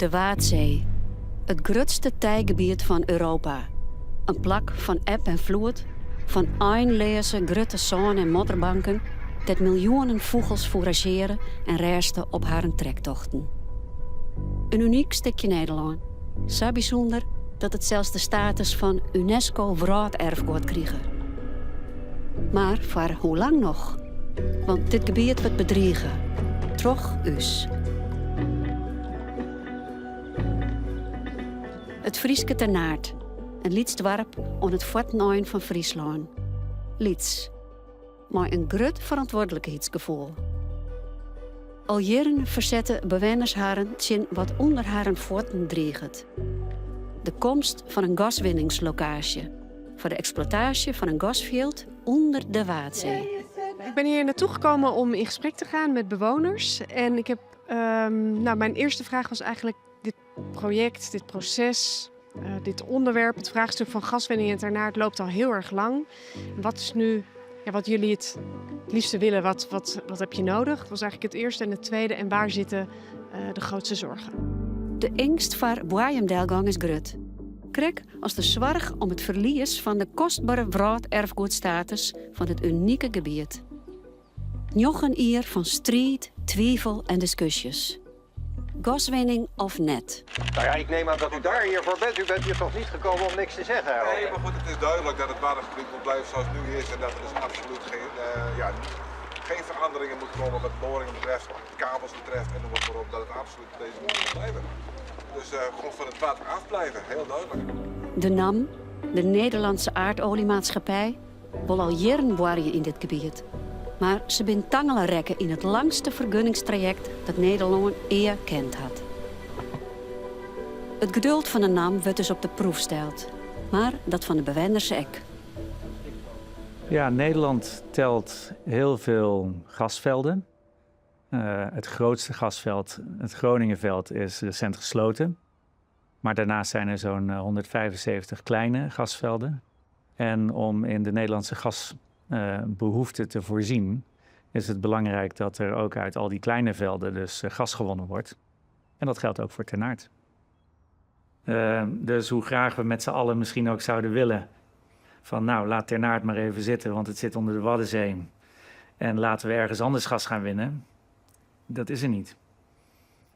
De Waadzee. Het grootste tijgebied van Europa. Een plak van eb en vloed, van eindeloze grote zon- en modderbanken, dat miljoenen vogels fourageren en resten op haar trektochten. Een uniek stukje Nederland. Zo bijzonder dat het zelfs de status van UNESCO Werelderfgoed kreeg. Maar voor hoe lang nog? Want dit gebied wordt bedriegen. Troch us. Het Frieske Ternaert. Een Liedsdorp aan het voortnooien van Friesland. Lieds. Maar een groot verantwoordelijkheidsgevoel. Al jaren verzetten bewoners haren tjen wat onder haren voeten dreigt. De komst van een gaswinningslocatie. Voor de exploitatie van een gasveld onder de Waadzee. Ik ben hier naartoe gekomen om in gesprek te gaan met bewoners. En ik heb, mijn eerste vraag was eigenlijk dit project, dit proces, dit onderwerp. Het vraagstuk van gaswinning in het Ternaert loopt al heel erg lang. Wat is nu wat jullie het liefste willen? Wat heb je nodig? Dat was eigenlijk het eerste. En het tweede, en waar zitten de grootste zorgen? De angst voor Boeiendelgang is groot. Krek als de zorg om het verlies van de kostbare werelderfgoedstatus van het unieke gebied. Nog een uur van strijd, twijfel en discussies. Gaswinning of net? Nou ja, ik neem aan dat u daar hiervoor bent. U bent hier toch niet gekomen om niks te zeggen? Nee, maar goed, het is duidelijk dat het watergebied moet blijven zoals het nu is. En dat er dus absoluut geen veranderingen moet komen wat boringen betreft, wat kabels betreft en noem het maar op. Dat het absoluut op deze manier moet blijven. Dus gewoon van het water afblijven, heel duidelijk. De NAM, de Nederlandse aardoliemaatschappij, wil al jaren boren in dit gebied. Maar ze bindt tangelenrekken in het langste vergunningstraject dat Nederland eer kent had. Het geduld van de NAM wordt dus op de proef gesteld. Maar dat van de bewoners ook. Ja, Nederland telt heel veel gasvelden. Het grootste gasveld, het Groningenveld, is recent gesloten. Maar daarnaast zijn er zo'n 175 kleine gasvelden. En om in de Nederlandse gasbehoeften te voorzien, is het belangrijk dat er ook uit al die kleine velden dus gas gewonnen wordt. En dat geldt ook voor Ternaert. Dus hoe graag we met z'n allen misschien ook zouden willen van nou, laat Ternaert maar even zitten, want het zit onder de Waddenzee. En laten we ergens anders gas gaan winnen. Dat is er niet.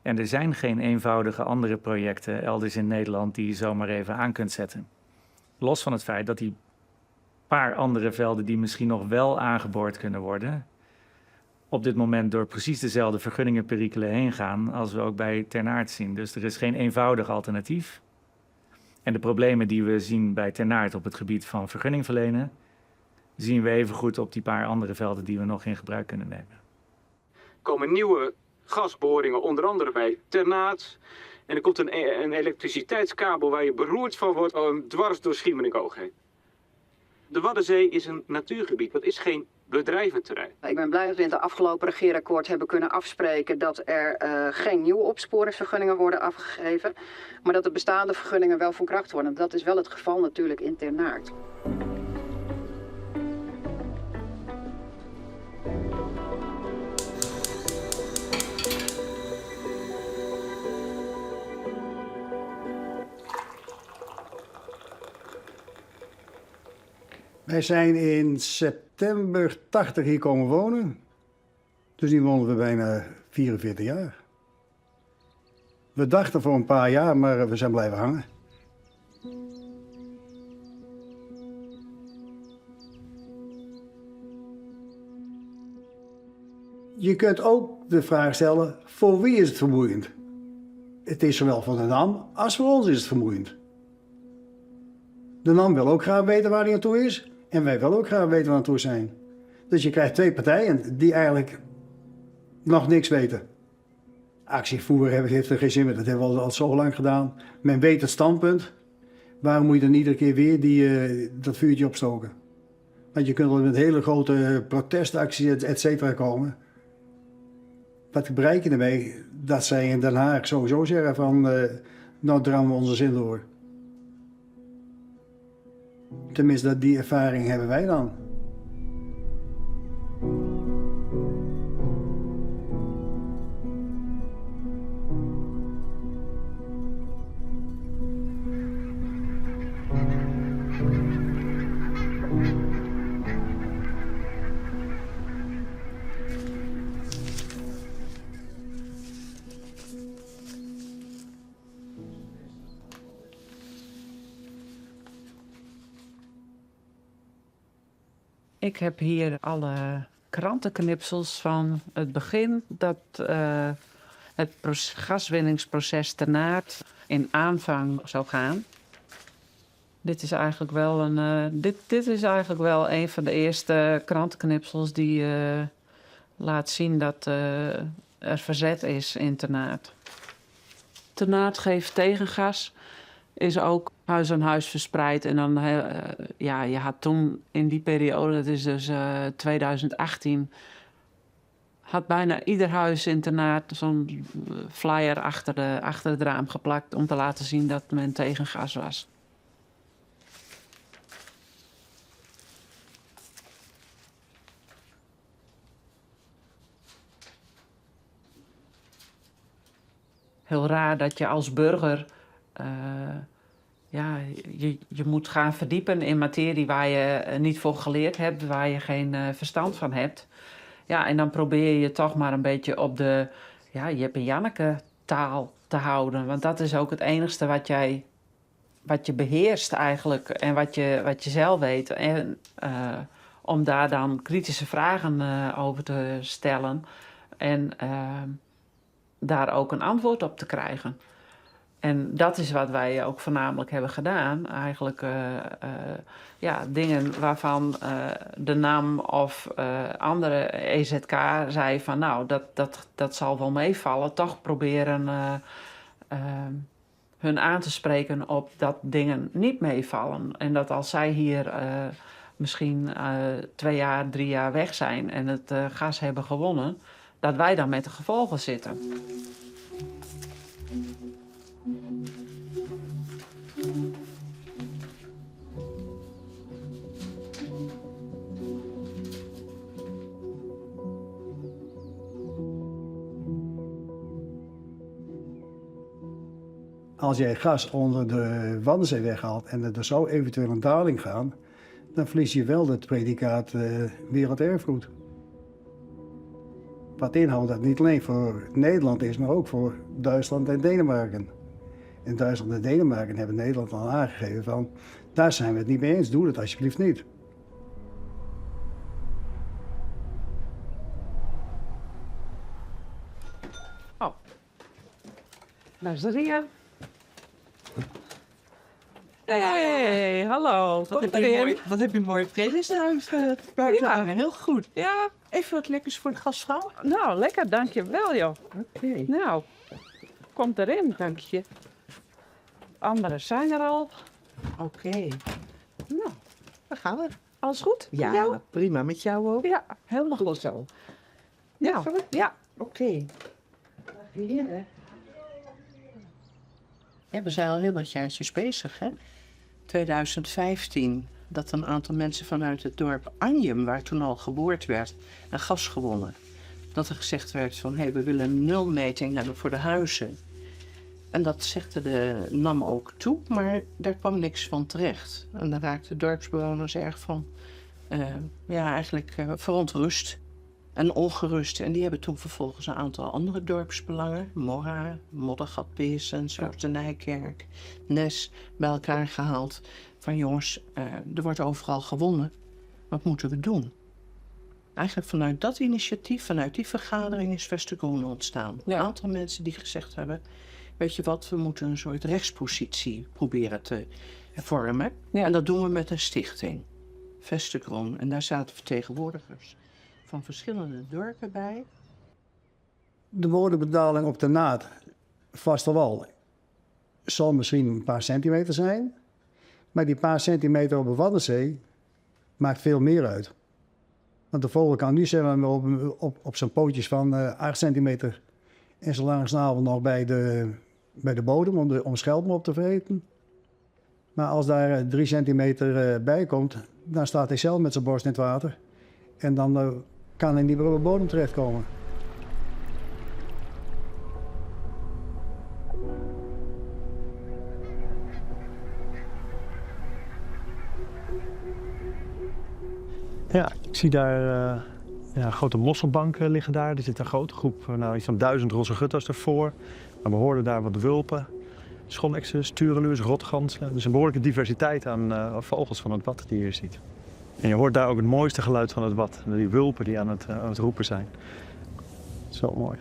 En er zijn geen eenvoudige andere projecten elders in Nederland die je zomaar even aan kunt zetten. Los van het feit dat die paar andere velden die misschien nog wel aangeboord kunnen worden, op dit moment door precies dezelfde vergunningenperikelen heen gaan als we ook bij Ternaert zien. Dus er is geen eenvoudig alternatief. En de problemen die we zien bij Ternaert op het gebied van vergunning verlenen, zien we even goed op die paar andere velden die we nog in gebruik kunnen nemen. Er komen nieuwe gasboringen, onder andere bij Ternaert. En er komt een elektriciteitskabel waar je beroerd van wordt, dwars door Schiermonnikoog heen. De Waddenzee is een natuurgebied, dat is geen bedrijventerrein. Ik ben blij dat we in het afgelopen regeerakkoord hebben kunnen afspreken dat er geen nieuwe opsporingsvergunningen worden afgegeven, maar dat de bestaande vergunningen wel van kracht worden. Dat is wel het geval natuurlijk in Ternaert. Wij zijn in september 80 hier komen wonen. Dus hier wonen we bijna 44 jaar. We dachten voor een paar jaar, maar we zijn blijven hangen. Je kunt ook de vraag stellen, voor wie is het vermoeiend? Het is zowel voor de NAM als voor ons is het vermoeiend. De NAM wil ook graag weten waar hij aan toe is. En wij willen ook graag weten waar we aan toe zijn. Dus je krijgt twee partijen die eigenlijk nog niks weten. Actie voeren heeft er geen zin meer. Dat hebben we al zo lang gedaan. Men weet het standpunt. Waarom moet je dan iedere keer weer dat vuurtje opstoken? Want je kunt wel met hele grote protestacties, et cetera, komen. Wat bereik je ermee? Dat zij in Den Haag sowieso zeggen van, nou drammen we onze zin door. Tenminste, die ervaring hebben wij dan. Ik heb hier alle krantenknipsels van het begin dat het gaswinningsproces te Naert in aanvang zou gaan. Dit is eigenlijk wel een van de eerste krantenknipsels die laat zien dat er verzet is in te Naert. Te Naert geeft tegengas, is ook huis aan huis verspreid. En dan, je had toen in die periode, dat is dus 2018... had bijna ieder huis in te Naert zo'n flyer achter het raam geplakt om te laten zien dat men tegen gas was. Heel raar dat je als burger je moet gaan verdiepen in materie waar je niet voor geleerd hebt, waar je geen verstand van hebt. Ja, en dan probeer je toch maar een beetje op de Jip en Janneke taal te houden. Want dat is ook het enigste wat je beheerst eigenlijk en wat je zelf weet. En om daar dan kritische vragen over te stellen en daar ook een antwoord op te krijgen. En dat is wat wij ook voornamelijk hebben gedaan. Eigenlijk dingen waarvan de NAM of andere EZK zei van nou, dat zal wel meevallen. Toch proberen hun aan te spreken op dat dingen niet meevallen. En dat als zij hier misschien 2 jaar, 3 jaar weg zijn en het gas hebben gewonnen, dat wij dan met de gevolgen zitten. Als jij gas onder de Waddenzee weghaalt en er zou eventueel een daling gaan, dan verlies je wel het predicaat werelderfgoed. Wat inhoudt dat niet alleen voor Nederland is, maar ook voor Duitsland en Denemarken. En Duitsland en Denemarken hebben Nederland al aangegeven van, daar zijn we het niet mee eens, doe dat alsjeblieft niet. Oh, daar is Ria. Hey, hallo. Wat heb je mooi vredeshuis heel goed. Ja. Even wat lekkers voor de gastvrouw. Nou, lekker, dankjewel joh. Oké. Nou, komt erin. Dank je. Anderen zijn er al. Oké. Nou, daar gaan we. Alles goed? Ja, Jou? prima. Met jou ook? Ja, helemaal goed zo. Nou, ja. Oké. Ja, we zijn al heel wat jaartjes bezig, hè? 2015, dat een aantal mensen vanuit het dorp Anjem, waar toen al geboord werd, een gas gewonnen. Dat er gezegd werd van, we willen een nulmeting hebben voor de huizen. En dat zegde de NAM ook toe, maar daar kwam niks van terecht. En daar raakten dorpsbewoners erg van, verontrust en ongerust. En die hebben toen vervolgens een aantal andere dorpsbelangen, Morra, Moddergat-Peersen, Soortenijkerk, Nes, bij elkaar gehaald. Van jongens, er wordt overal gewonnen. Wat moeten we doen? Eigenlijk vanuit dat initiatief, vanuit die vergadering is Vestergroen ontstaan. Een aantal mensen die gezegd hebben, weet je wat, we moeten een soort rechtspositie proberen te vormen. Ja. En dat doen we met een stichting, Vestergroen. En daar zaten vertegenwoordigers van verschillende dorpen bij. De bodembetaling op de Naad, vaste wal, zal misschien een paar centimeter zijn. Maar die paar centimeter op de Waddenzee maakt veel meer uit. Want de vogel kan nu zijn we op zijn pootjes van 8 centimeter en zo lang snavel nog bij de bodem om schelpen op te vreten. Maar als daar 3 centimeter bij komt, dan staat hij zelf met zijn borst in het water. En dan kan hij niet meer op de bodem terechtkomen. Ja, ik zie daar grote mosselbanken liggen daar. Er zit een grote groep, iets van 1000 rosse gutters ervoor. Maar we hoorden daar wat wulpen, schonnexes, tureluurs, rotgansen. Dus een behoorlijke diversiteit aan vogels van het wat die je hier ziet. En je hoort daar ook het mooiste geluid van het Wad. Die wulpen die aan het roepen zijn. Zo mooi.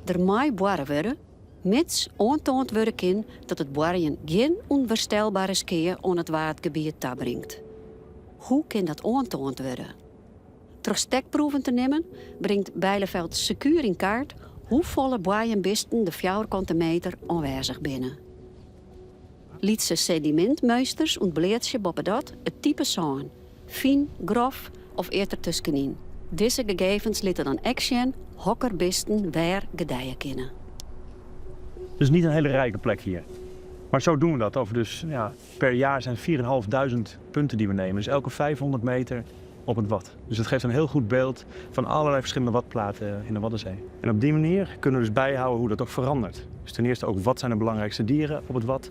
Er mag boeren worden, mits aantoond worden kan dat het boeren geen onvoorstelbare skeer aan het waardgebied tabrengt. Hoe kan dat aantoond worden? Door stekproeven te nemen brengt Bijleveld secuur in kaart hoe volle boerenbisten de 4 meter aanwezig binnen. Liet ze sedimentmeesters ontbleedsje boven dat het type zaan, fijn, grof of eerder tussenin. Deze gegevens lieten dan action hokkerbisten waar gedijen kunnen. Dus niet een hele rijke plek hier. Maar zo doen we dat. Per jaar zijn 4.500 punten die we nemen. Dus elke 500 meter op het Wad. Dus het geeft een heel goed beeld van allerlei verschillende wadplaten in de Waddenzee. En op die manier kunnen we dus bijhouden hoe dat ook verandert. Dus ten eerste ook wat zijn de belangrijkste dieren op het Wad.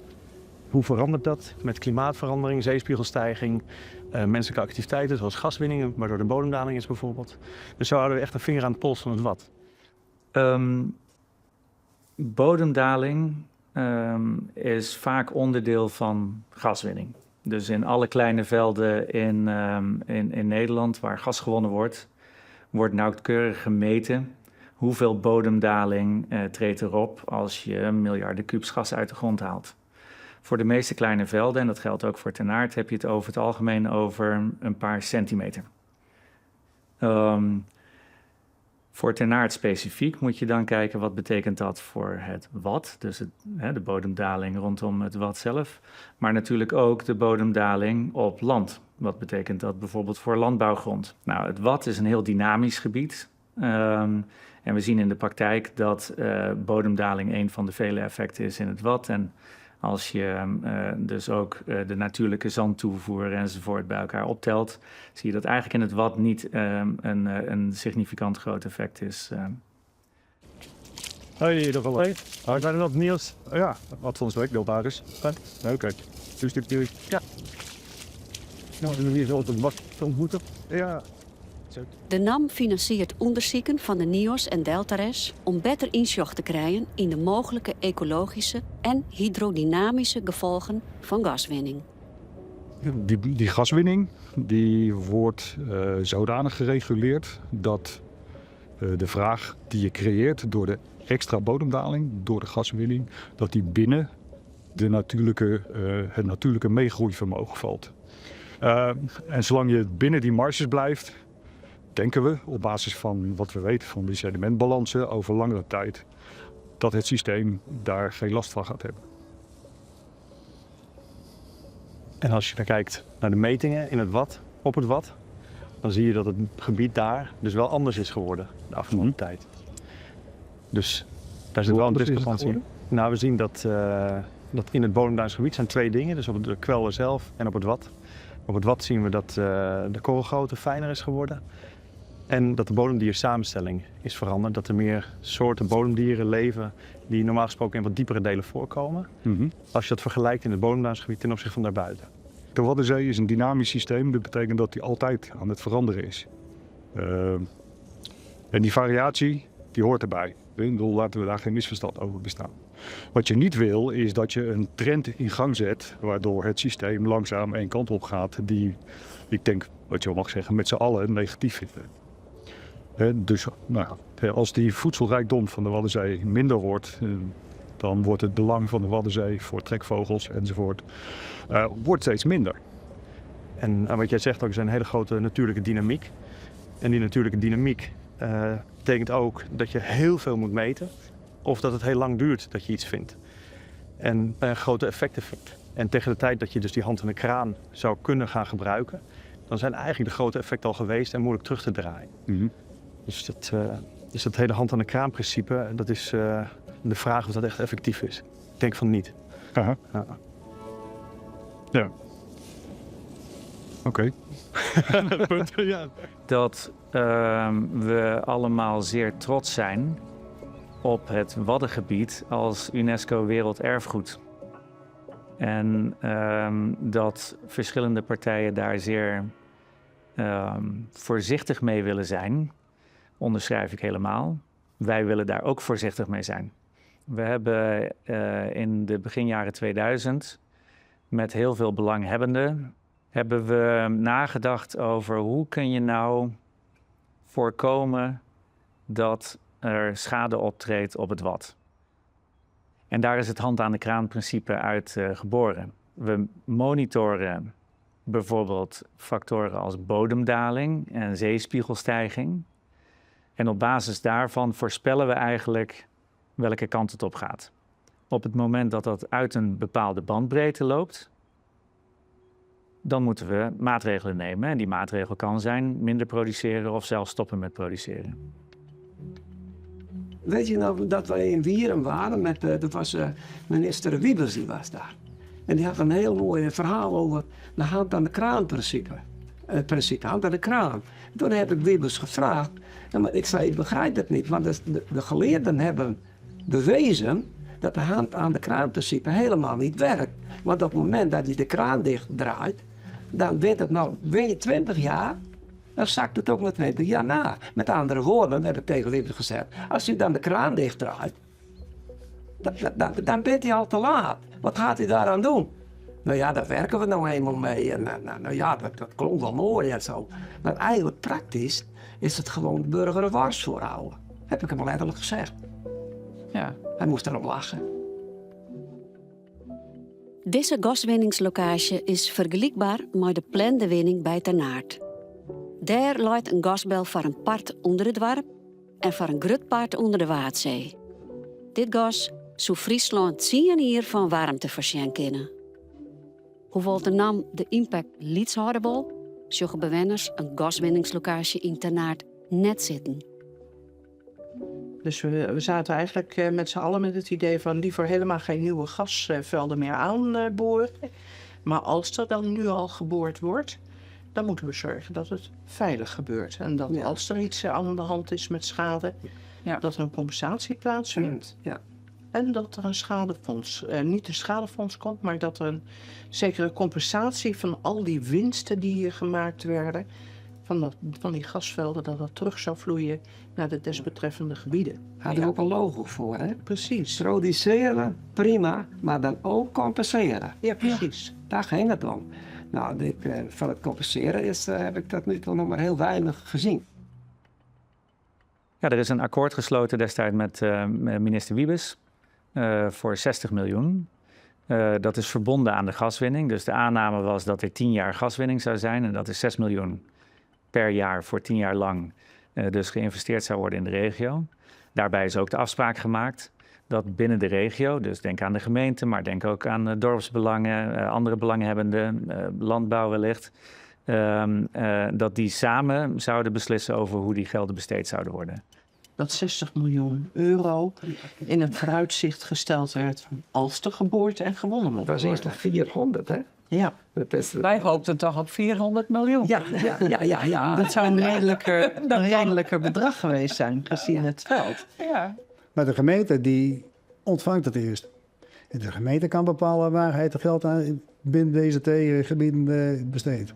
Hoe verandert dat met klimaatverandering, zeespiegelstijging, menselijke activiteiten zoals gaswinningen, waardoor de bodemdaling is bijvoorbeeld. Dus zo houden we echt een vinger aan de pols van het Wad. Bodemdaling is vaak onderdeel van gaswinning. Dus in alle kleine velden in Nederland waar gas gewonnen wordt nauwkeurig gemeten hoeveel bodemdaling treedt erop als je miljarden kubus gas uit de grond haalt. Voor de meeste kleine velden, en dat geldt ook voor Ternaard, heb je het over het algemeen over een paar centimeter. Voor Ternaard specifiek moet je dan kijken wat betekent dat voor het Wad, dus de bodemdaling rondom het Wad zelf, maar natuurlijk ook de bodemdaling op land. Wat betekent dat bijvoorbeeld voor landbouwgrond? Nou, het Wad is een heel dynamisch gebied en we zien in de praktijk dat bodemdaling een van de vele effecten is in het Wad. En als je dus ook de natuurlijke zandtoevoer enzovoort bij elkaar optelt, zie je dat eigenlijk in het Wad niet een significant groot effect is. Hoi, dat wel leuk. Zijn er nog nieuws? Ja, wat volgens week deelbaris. Oké. Dus dit ja. Nou, en wie zal het wat ontmoeten? Ja. De NAM financiert onderzoeken van de NIOS en Deltares om beter inzicht te krijgen in de mogelijke ecologische en hydrodynamische gevolgen van gaswinning. Die gaswinning die wordt zodanig gereguleerd dat de vraag die je creëert door de extra bodemdaling, door de gaswinning, dat die binnen het natuurlijke meegroeivermogen valt. En zolang je binnen die marges blijft, denken we, op basis van wat we weten van die sedimentbalansen over langere tijd, dat het systeem daar geen last van gaat hebben. En als je dan kijkt naar de metingen in het Wad, op het Wad, dan zie je dat het gebied daar dus wel anders is geworden de afgelopen tijd. Dus daar zit wel een discrepantie. Nou, we zien dat in het bodemdalingsgebied zijn 2 dingen, dus op de kwelder zelf en op het Wad. Op het Wad zien we dat de korrelgrootte fijner is geworden. En dat de bodemdiersamenstelling is veranderd. Dat er meer soorten bodemdieren leven die normaal gesproken in wat diepere delen voorkomen. Als je dat vergelijkt in het bodemdalingsgebied ten opzichte van daarbuiten. De Waddenzee is een dynamisch systeem. Dat betekent dat die altijd aan het veranderen is. En die variatie, die hoort erbij. Ik bedoel, laten we daar geen misverstand over bestaan. Wat je niet wil, is dat je een trend in gang zet, waardoor het systeem langzaam één kant op gaat die, ik denk, wat je wel mag zeggen, met z'n allen negatief vinden. Dus als die voedselrijkdom van de Waddenzee minder wordt, dan wordt het belang van de Waddenzee voor trekvogels enzovoort wordt steeds minder. En wat jij zegt ook, is een hele grote natuurlijke dynamiek. En die natuurlijke dynamiek betekent ook dat je heel veel moet meten. Of dat het heel lang duurt dat je iets vindt. En grote effecten vindt. En tegen de tijd dat je dus die hand in de kraan zou kunnen gaan gebruiken, dan zijn eigenlijk de grote effecten al geweest en moeilijk terug te draaien. Dus dat hele hand aan de kraan principe, dat is de vraag of dat echt effectief is. Ik denk van niet. Aha. Ja. Oké. Ja. Dat we allemaal zeer trots zijn op het Waddengebied als UNESCO Werelderfgoed. En dat verschillende partijen daar zeer voorzichtig mee willen zijn, onderschrijf ik helemaal. Wij willen daar ook voorzichtig mee zijn. We hebben in de beginjaren 2000 met heel veel belanghebbenden hebben we nagedacht over hoe kun je nou voorkomen dat er schade optreedt op het wad. En daar is het hand aan de kraan principe uit geboren. We monitoren bijvoorbeeld factoren als bodemdaling en zeespiegelstijging. En op basis daarvan voorspellen we eigenlijk welke kant het op gaat. Op het moment dat dat uit een bepaalde bandbreedte loopt, dan moeten we maatregelen nemen. En die maatregel kan zijn minder produceren of zelfs stoppen met produceren. Weet je nou dat wij in Wierum waren met, dat was minister Wiebes, die was daar. En die had een heel mooi verhaal over de hand aan de kraan principe. Hand aan de kraan. Toen heb ik Wiebes gevraagd. Ja, maar ik zei, ik begrijp het niet. Want de geleerden hebben bewezen dat de hand aan de kraan principe helemaal niet werkt. Want op het moment dat je de kraan dicht draait, dan wint het nou, weet je, 20 jaar. Dan zakt het ook met 20 jaar na. Met andere woorden, heb ik tegen Wiebes gezegd. Als u dan de kraan dicht draait, dan bent hij al te laat. Wat gaat u daaraan doen? Nou ja, daar werken we nou eenmaal mee. En, nou ja, dat klonk wel mooi en zo. Maar eigenlijk praktisch is het gewoon de burger een wars voorhouden. Heb ik hem letterlijk gezegd. Ja, hij moest erop lachen. Deze gaswinningslocatie is vergelijkbaar met de plande winning bij Ternaert. Daar leidt een gasbel voor een part onder het dorp en voor een groot part onder de Waadzee. Dit gas zou Friesland 10 jaar van warmte verschenken. Hoewel de NAM de impact liets houden wil, zullen bewoners een gaswinningslocatie in Ternaert net zitten. Dus we zaten eigenlijk met z'n allen met het idee van liever helemaal geen nieuwe gasvelden meer aanboren. Maar als er dan nu al geboord wordt, dan moeten we zorgen dat het veilig gebeurt. En dat als er iets aan de hand is met schade, dat er een compensatie plaatsvindt. Ja. En dat er een schadefonds, niet een schadefonds komt, maar dat er een zekere compensatie van al die winsten die hier gemaakt werden, van die gasvelden, dat dat terug zou vloeien naar de desbetreffende gebieden. Hadden we ook een logo voor, hè? Precies. Produceren, prima, maar dan ook compenseren. Ja, precies. Ja, daar ging het om. Nou, van het compenseren heb ik tot nu toe nog maar heel weinig gezien. Ja, er is een akkoord gesloten destijds met minister Wiebes voor 60 miljoen. Dat is verbonden aan de gaswinning. Dus de aanname was dat er 10 jaar gaswinning zou zijn. En dat is 6 miljoen per jaar voor 10 jaar lang dus geïnvesteerd zou worden in de regio. Daarbij is ook de afspraak gemaakt dat binnen de regio, dus denk aan de gemeente, maar denk ook aan dorpsbelangen, andere belanghebbenden, landbouw wellicht, dat die samen zouden beslissen over hoe die gelden besteed zouden worden. Dat 60 miljoen euro in het vooruitzicht gesteld werd als er geboord en gewonnen wordt. Dat was eerst nog 400, hè? Ja. Wij hoopten toch op 400 miljoen. Ja. Dat zou een redelijker bedrag geweest zijn, gezien het veld. Ja. Maar de gemeente die ontvangt het eerst. En de gemeente kan bepalen waar hij het geld aan binnen deze twee gebieden besteedt.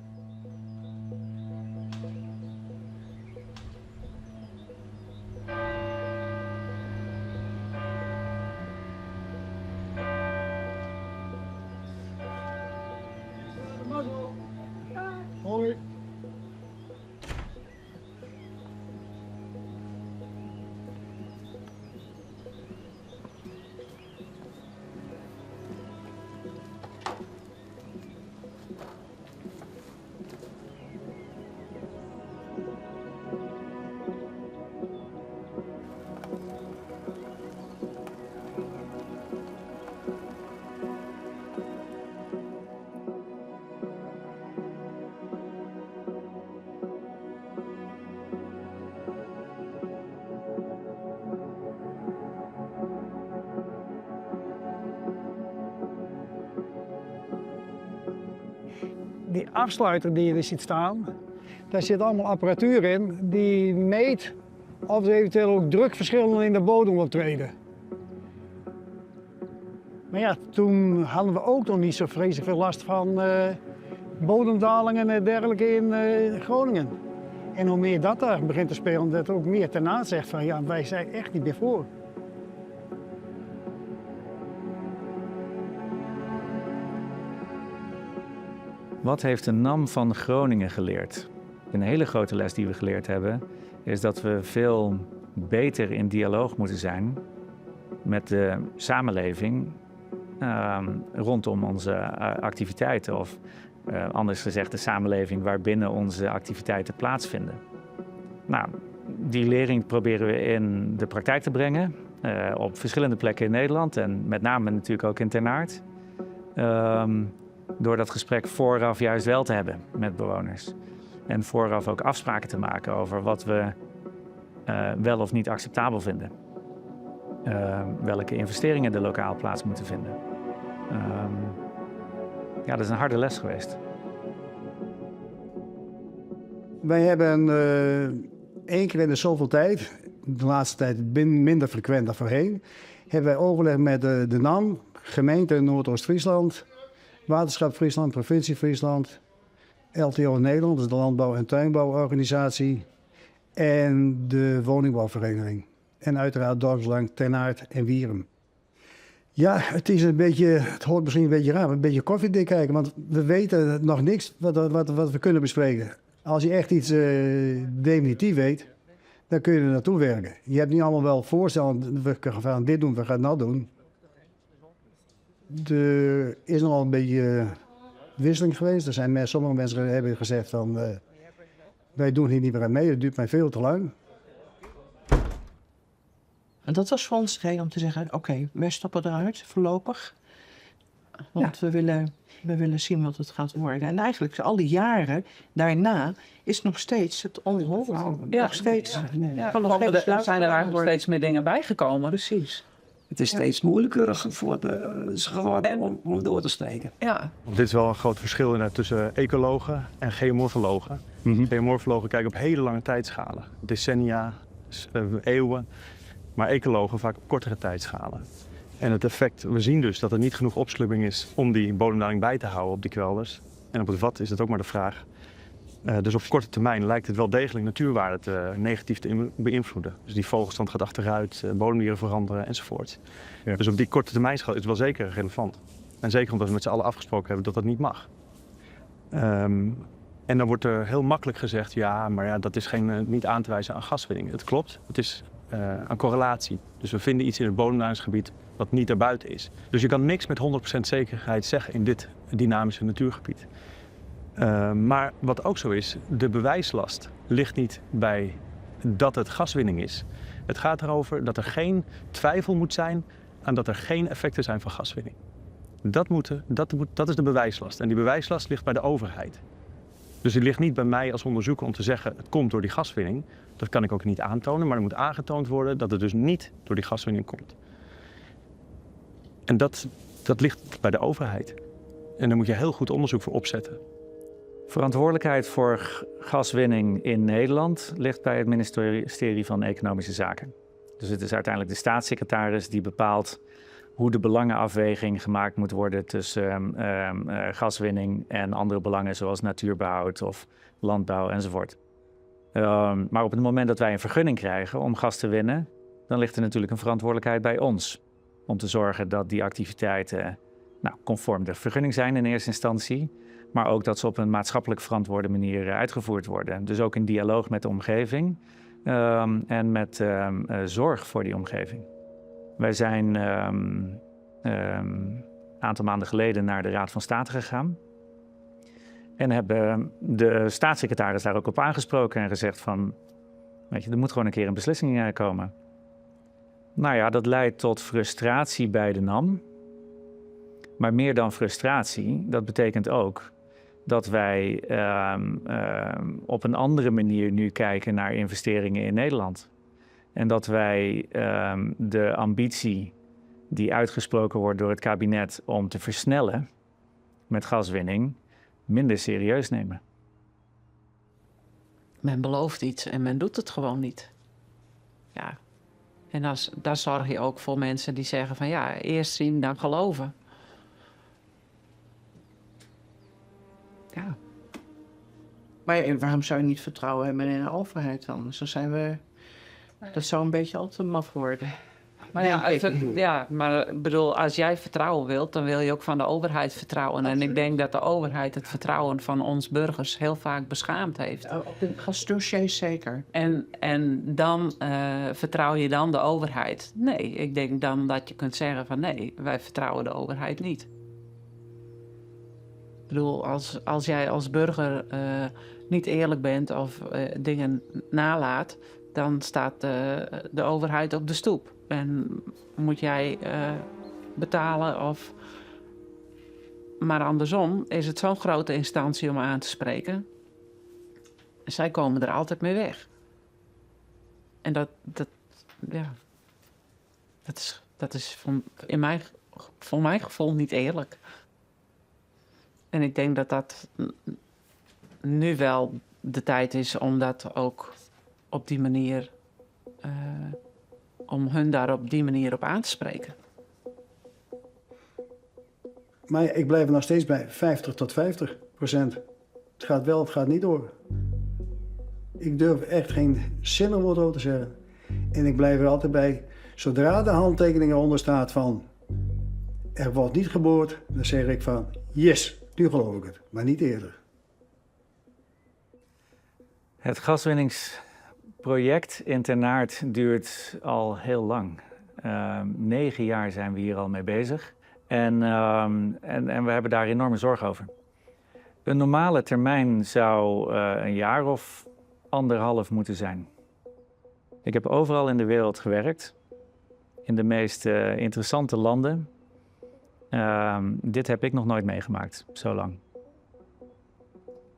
Hoi. Die afsluiter die je er ziet staan, daar zit allemaal apparatuur in die meet of er eventueel ook drukverschillen in de bodem optreden. Maar ja, toen hadden we ook nog niet zo vreselijk veel last van bodemdalingen en dergelijke in Groningen. En hoe meer dat daar begint te spelen, dat ook meer Ternaert zegt van ja, wij zijn echt niet meer voor. Wat heeft de NAM van Groningen geleerd? Een hele grote les die we geleerd hebben is dat we veel beter in dialoog moeten zijn met de samenleving rondom onze activiteiten. Of anders gezegd de samenleving waarbinnen onze activiteiten plaatsvinden. Nou, die lering proberen we in de praktijk te brengen op verschillende plekken in Nederland en met name natuurlijk ook in Ter Naart. Door dat gesprek vooraf juist wel te hebben met bewoners. En vooraf ook afspraken te maken over wat we wel of niet acceptabel vinden. Welke investeringen er lokaal plaats moeten vinden. Ja, dat is een harde les geweest. Wij hebben 1 keer in de zoveel tijd, de laatste tijd minder frequent dan voorheen, hebben wij overleg met de NAM, gemeente Noordoost-Friesland, Waterschap Friesland, provincie Friesland, LTO Nederland, dat is de Landbouw- en Tuinbouworganisatie, en de woningbouwvereniging. En uiteraard dorpsbelang Ter Naart en Wierum. Ja, het hoort misschien een beetje raar, maar een beetje koffiedik kijken, want we weten nog niks wat we kunnen bespreken. Als je echt iets definitief weet, dan kun je er naartoe werken. Je hebt niet allemaal wel voorstellen, we gaan dit doen, we gaan dat doen. Er is nogal een beetje wisseling geweest. Sommige mensen hebben gezegd van, wij doen hier niet meer aan mee, het duurt mij veel te lang. En dat was voor ons de reden om te zeggen, oké, wij stappen eruit voorlopig. Want we willen zien wat het gaat worden. En eigenlijk al die jaren daarna is nog steeds het ongehoord. Nog steeds. Er zijn er eigenlijk steeds meer dingen bijgekomen. Precies. Het is steeds moeilijker geworden om door te steken. Ja. Dit is wel een groot verschil tussen ecologen en geomorfologen. Geomorfologen kijken op hele lange tijdschalen. Decennia, eeuwen. Maar ecologen vaak op kortere tijdschalen. En het effect, we zien dus dat er niet genoeg opslubbing is om die bodemdaling bij te houden op die kwelders. En op het vat is dat ook maar de vraag. Dus op korte termijn lijkt het wel degelijk natuurwaarde negatief te beïnvloeden. Dus die vogelstand gaat achteruit, bodemdieren veranderen enzovoort. Ja. Dus op die korte termijnschaal is het wel zeker relevant. En zeker omdat we met z'n allen afgesproken hebben dat dat niet mag. En dan wordt er heel makkelijk gezegd, maar dat is niet aan te wijzen aan gaswinning. Het klopt, het is aan correlatie. Dus we vinden iets in het bodemdalingsgebied wat niet erbuiten is. Dus je kan niks met 100% zekerheid zeggen in dit dynamische natuurgebied. Maar wat ook zo is, de bewijslast ligt niet bij dat het gaswinning is. Het gaat erover dat er geen twijfel moet zijn aan dat er geen effecten zijn van gaswinning. Dat is de bewijslast. En die bewijslast ligt bij de overheid. Dus die ligt niet bij mij als onderzoeker om te zeggen het komt door die gaswinning. Dat kan ik ook niet aantonen, maar er moet aangetoond worden dat het dus niet door die gaswinning komt. En dat ligt bij de overheid. En daar moet je heel goed onderzoek voor opzetten. Verantwoordelijkheid voor gaswinning in Nederland ligt bij het ministerie van Economische Zaken. Dus het is uiteindelijk de staatssecretaris die bepaalt hoe de belangenafweging gemaakt moet worden tussen gaswinning en andere belangen zoals natuurbehoud of landbouw enzovoort. Maar op het moment dat wij een vergunning krijgen om gas te winnen, dan ligt er natuurlijk een verantwoordelijkheid bij ons. Om te zorgen dat die activiteiten conform de vergunning zijn in eerste instantie, maar ook dat ze op een maatschappelijk verantwoorde manier uitgevoerd worden. Dus ook in dialoog met de omgeving en met zorg voor die omgeving. Wij zijn een aantal maanden geleden naar de Raad van State gegaan. En hebben de staatssecretaris daar ook op aangesproken en gezegd van, er moet gewoon een keer een beslissing komen. Nou ja, dat leidt tot frustratie bij de NAM. Maar meer dan frustratie, dat betekent ook dat wij op een andere manier nu kijken naar investeringen in Nederland. En dat wij de ambitie die uitgesproken wordt door het kabinet om te versnellen met gaswinning minder serieus nemen. Men belooft iets en men doet het gewoon niet. Ja. En daar zorg je ook voor mensen die zeggen van eerst zien dan geloven. Ja. Maar waarom zou je niet vertrouwen hebben in de overheid dan? Zo zijn we. Dat zou een beetje al te maf worden. Maar maar ik bedoel, als jij vertrouwen wilt, dan wil je ook van de overheid vertrouwen. En ik denk dat de overheid het vertrouwen van ons burgers heel vaak beschaamd heeft. Op dit gasdossier zeker. En dan vertrouw je dan de overheid? Nee, ik denk dan dat je kunt zeggen van nee, wij vertrouwen de overheid niet. Ik bedoel, als jij als burger niet eerlijk bent of dingen nalaat, dan staat de overheid op de stoep. En moet jij betalen of... Maar andersom is het zo'n grote instantie om aan te spreken. Zij komen er altijd mee weg. En dat is voor mijn gevoel niet eerlijk. En ik denk dat dat nu wel de tijd is om dat ook op die manier... om hun daar op die manier op aan te spreken. Maar ik blijf er nog steeds bij 50 tot 50%. Het gaat wel, het gaat niet door. Ik durf echt geen zinnewoord over te zeggen. En ik blijf er altijd bij, zodra de handtekening eronder staat van... er wordt niet geboord, dan zeg ik van yes, nu geloof ik het. Maar niet eerder. Het gaswinningsproject in Ternaert duurt al heel lang. 9 jaar zijn we hier al mee bezig. En we hebben daar enorme zorg over. Een normale termijn zou een jaar of 1,5 moeten zijn. Ik heb overal in de wereld gewerkt. In de meest interessante landen. Dit heb ik nog nooit meegemaakt, zo lang.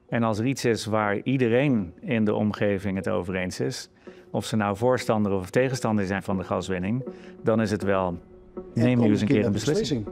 En als er iets is waar iedereen in de omgeving het over eens is, of ze nou voorstander of tegenstander zijn van de gaswinning, dan is het wel, neem nu eens een keer een beslissing.